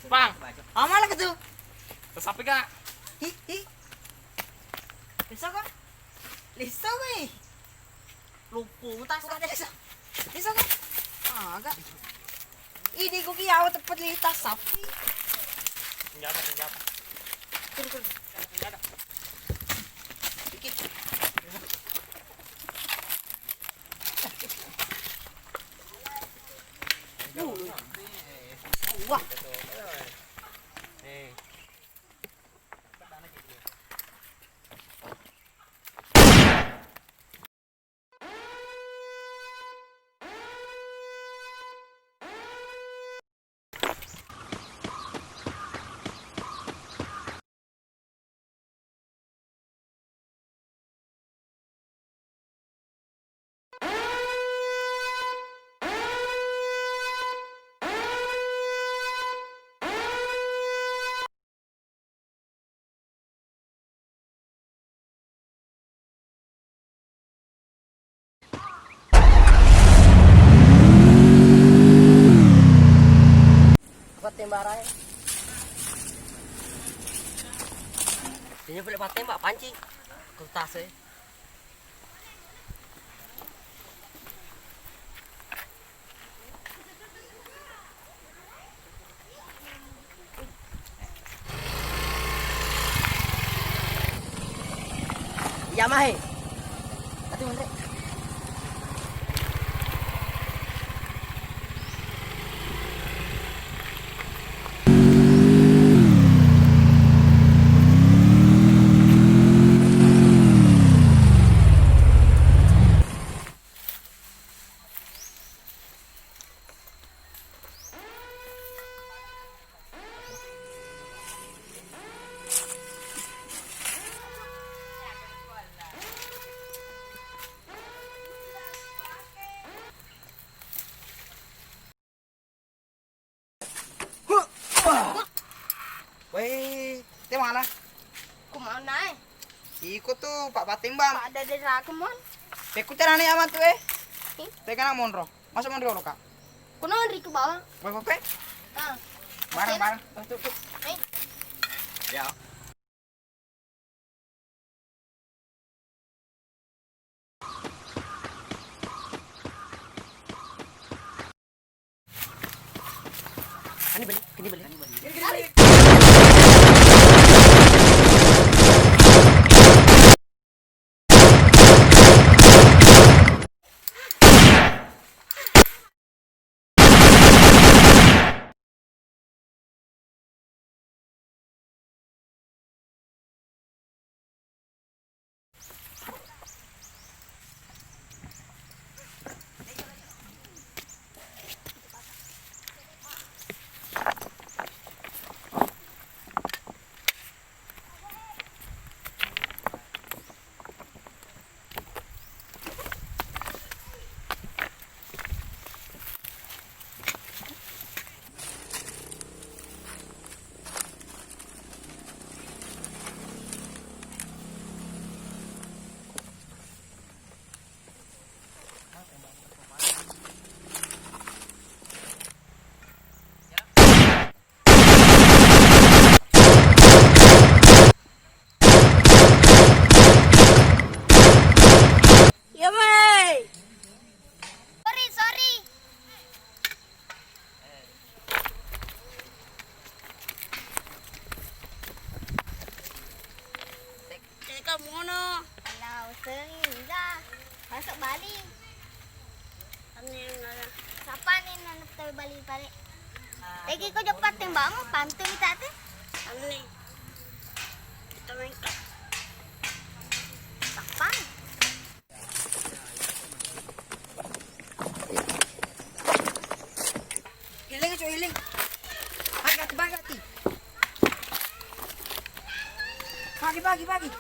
Bang, Mana ke tuh? sapi kak. Hi. Bisa kok? Bisa weh. Lupu tak suka desa. Bisa kok? Agak. Ini kok kiau tepat lintas sapi. Senjata. Turun. Senjata. Dikit. Wah. Tembarai. Ini boleh pakai mbak panci. Kertas Yamaha. Atu Andre. Weh, teh mana? Kumana? Ikut tuh Pak Patimbang. Pak ada desa kemon. Peku terane amat tuh Teh kana monro. Masa monro lo kak? Kuno Andri ke bawah. Pe. Ah. Barang. Tuh. Eh. Ya. Kini balik. Siapa nih nanap tayo bali pare? Lagi ko dapat timbang mo, panto ni tate. Ano ni? Ito may ka. Takpan. Hiling aja hiling. Bagati bagati. Bagi.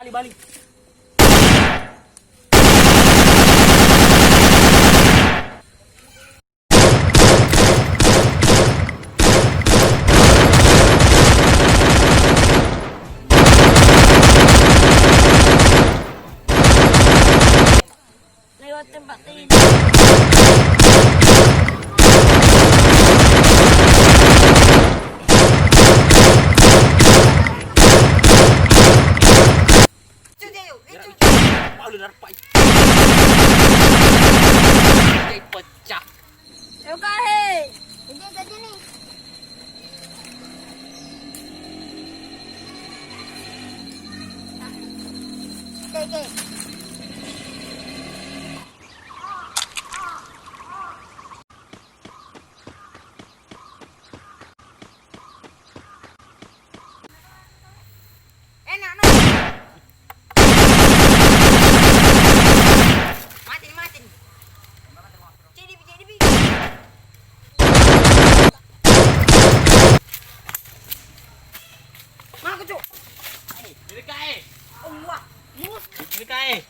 Balik. Lewat tempat ini. Palu narpai. Kayak pecah. Ayo kahe. Gede nih. Oke. Enak no. Matin. Jadi. Mana aku cuk? Ini kae. Allah. Mus. Ini kae.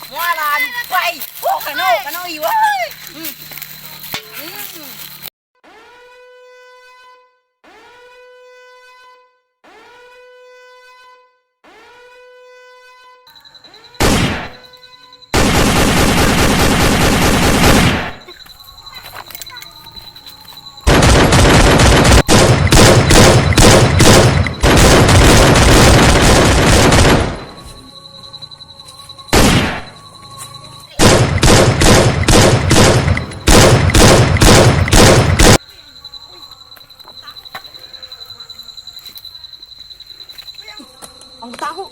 Muala, Dubai. Oh, kano iwa. Ang tahu.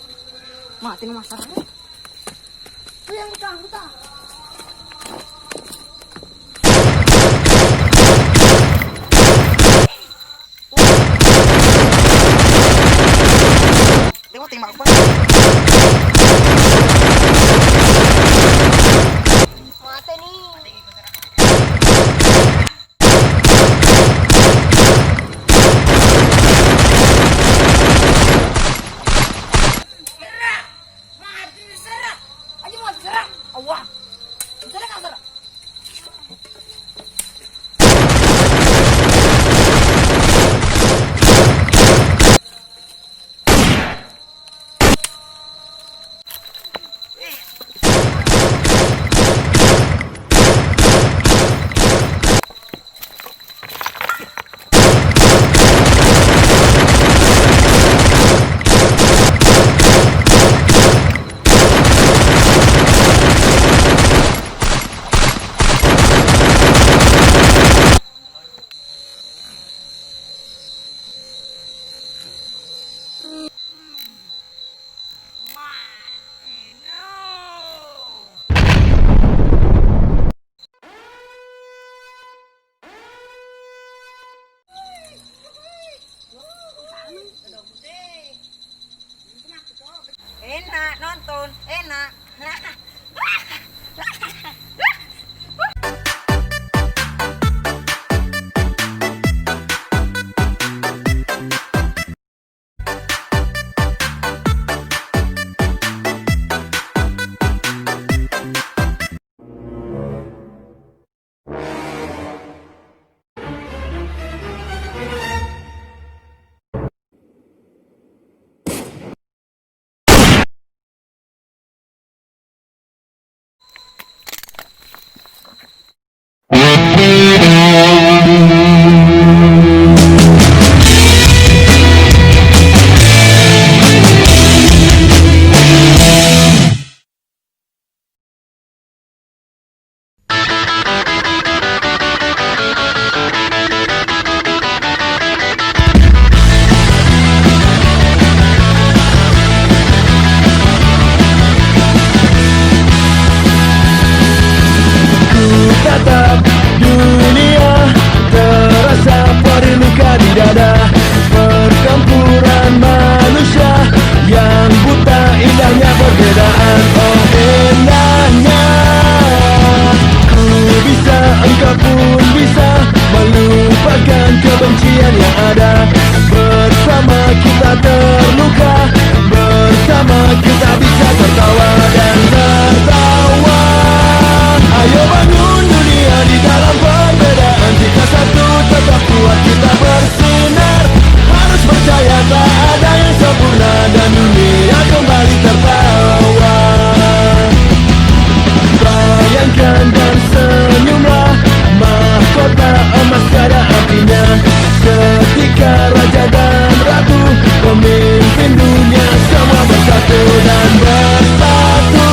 Mati ng masarap. Uy, ang buta. Tengok tembak apa? Mati nih. Allah. enak nonton, enak. Tatap dunia terasa pada luka di dada. Pertempuran manusia yang buta, indahnya perbedaan. Oh indahnya ku bisa, engkau pun bisa melupakan kebencian yang ada. Bersama kita terluka, bersama kita bisa tertawa dan tertawa. Ayo bangun dunia di dalam perbedaan. Jika satu tetap kuat kita bersinar. Harus percaya tak ada yang sempurna dan dunia kembali tertawa. Bayangkan dan senyumlah, mahkota emas tiada artinya. Ketika raja dan ratu, pemimpin dunia semua bersatu dan bersatu.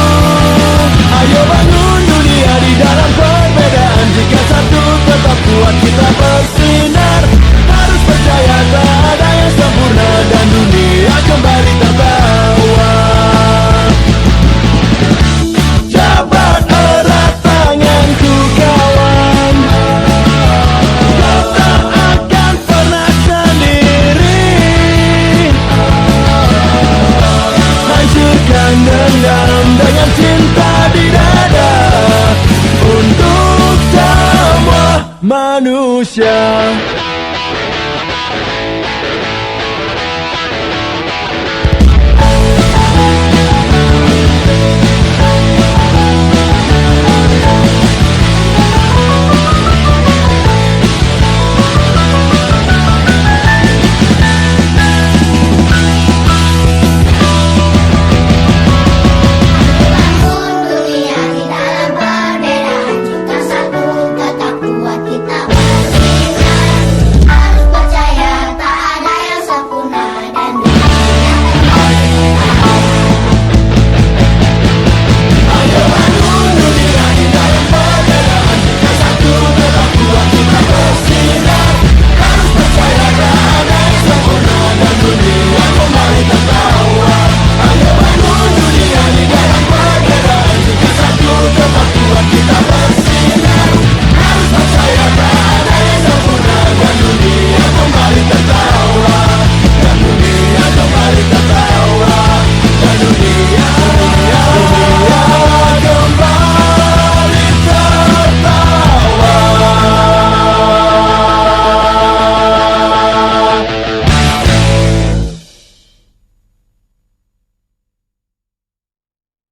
Ayo bangun dunia di dalam perbedaan. Jika satu tetap kuat kita bersinar. Harus percaya tak ada yang sempurna dan dunia kembali tertawa. Jabat erat tanganku kawan, kau tak akan pernah sendiri. Hancurkan dendam dengan cinta di dada untuk semua manusia.